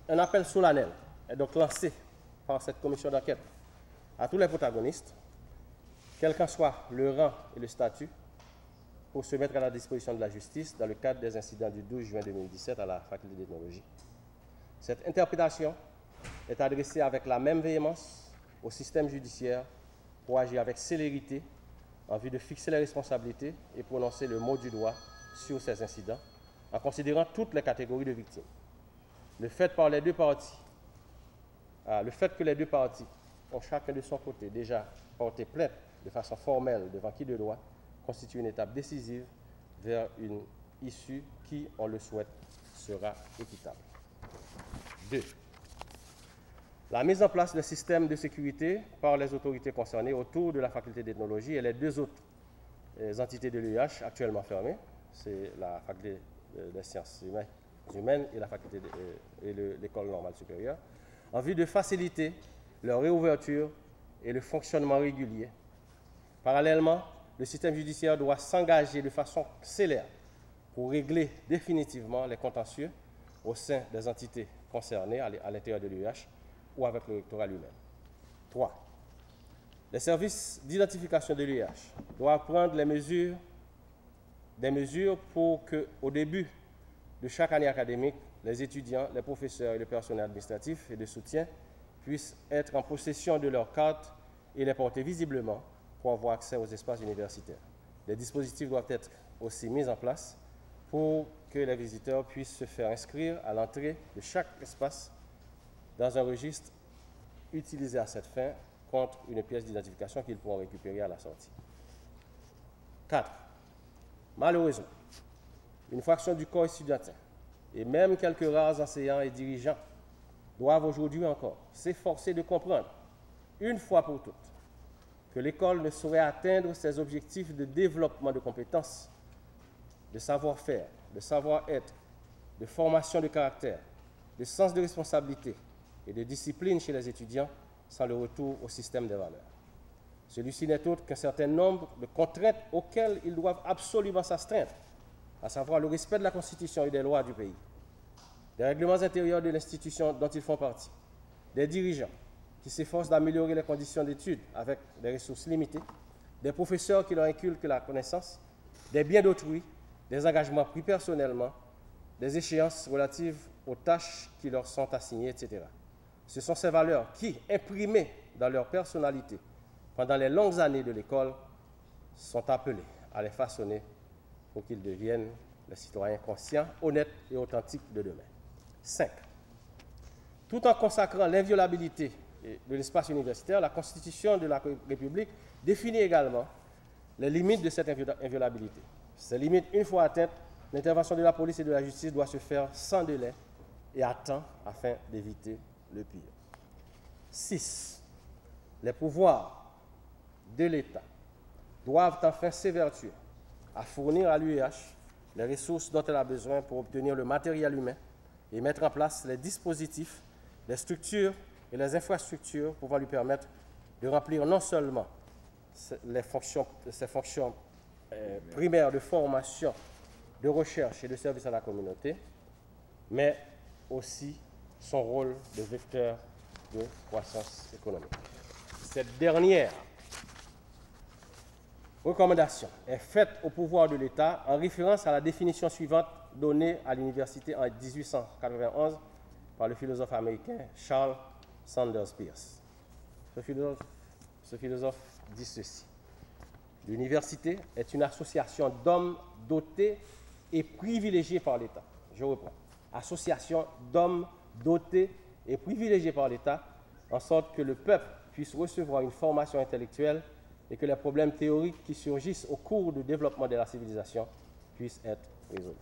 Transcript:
Un appel solennel est donc lancé par cette commission d'enquête à tous les protagonistes, quel qu'en soit le rang et le statut, pour se mettre à la disposition de la justice dans le cadre des incidents du 12 juin 2017 à la faculté d'ethnologie. Cette interpellation est adressée avec la même véhémence au système judiciaire pour agir avec célérité en vue de fixer les responsabilités et prononcer le mot du droit sur ces incidents, en considérant toutes les catégories de victimes. Le fait que les deux parties ont chacun de son côté déjà porté plainte de façon formelle devant qui de droit constitue une étape décisive vers une issue qui, on le souhaite, sera équitable. 2. La mise en place d'un système de sécurité par les autorités concernées autour de la faculté d'ethnologie et les deux autres entités de l'UIH actuellement fermées, c'est la faculté des sciences humaines et la faculté et l'école normale supérieure, en vue de faciliter leur réouverture et le fonctionnement régulier. Parallèlement, le système judiciaire doit s'engager de façon célère pour régler définitivement les contentieux au sein des entités concernées à l'intérieur de l'UIH ou avec le rectorat lui-même. 3. Les services d'identification de l'UIH doivent prendre des mesures pour qu'au début de chaque année académique, les étudiants, les professeurs et le personnel administratif et de soutien puissent être en possession de leurs cartes et les porter visiblement pour avoir accès aux espaces universitaires. Des dispositifs doivent être aussi mis en place pour que les visiteurs puissent se faire inscrire à l'entrée de chaque espace dans un registre utilisé à cette fin contre une pièce d'identification qu'ils pourront récupérer à la sortie. 4. Malheureusement, une fraction du corps étudiantin et même quelques rares enseignants et dirigeants doivent aujourd'hui encore s'efforcer de comprendre, une fois pour toutes, que l'école ne saurait atteindre ses objectifs de développement de compétences, de savoir-faire, de savoir-être, de formation de caractère, de sens de responsabilité et de discipline chez les étudiants sans le retour au système des valeurs. Celui-ci n'est autre qu'un certain nombre de contraintes auxquelles ils doivent absolument s'astreindre, à savoir le respect de la Constitution et des lois du pays, des règlements intérieurs de l'institution dont ils font partie, des dirigeants qui s'efforcent d'améliorer les conditions d'études avec des ressources limitées, des professeurs qui leur inculquent la connaissance, des biens d'autrui, des engagements pris personnellement, des échéances relatives aux tâches qui leur sont assignées, etc. Ce sont ces valeurs qui, imprimées dans leur personnalité pendant les longues années de l'école, sont appelées à les façonner pour qu'ils deviennent les citoyens conscients, honnêtes et authentiques de demain. 5. Tout en consacrant l'inviolabilité de l'espace universitaire, la Constitution de la République définit également les limites de cette inviolabilité. Ces limites, une fois atteintes, l'intervention de la police et de la justice doit se faire sans délai et à temps afin d'éviter le pire. 6. Les pouvoirs de l'État doivent enfin s'évertuer à fournir à l'UIH les ressources dont elle a besoin pour obtenir le matériel humain et mettre en place les dispositifs, les structures et les infrastructures pouvant lui permettre de remplir non seulement ses fonctions primaires de formation, de recherche et de service à la communauté, mais aussi son rôle de vecteur de croissance économique. Cette dernière recommandation est faite au pouvoir de l'État en référence à la définition suivante donnée à l'université en 1891 par le philosophe américain Charles Sanders Peirce. Ce philosophe dit ceci: l'université est une association d'hommes dotés et privilégiés par l'État. Je reprends. Association d'hommes dotés et privilégiés par l'État, en sorte que le peuple puisse recevoir une formation intellectuelle et que les problèmes théoriques qui surgissent au cours du développement de la civilisation puissent être résolus.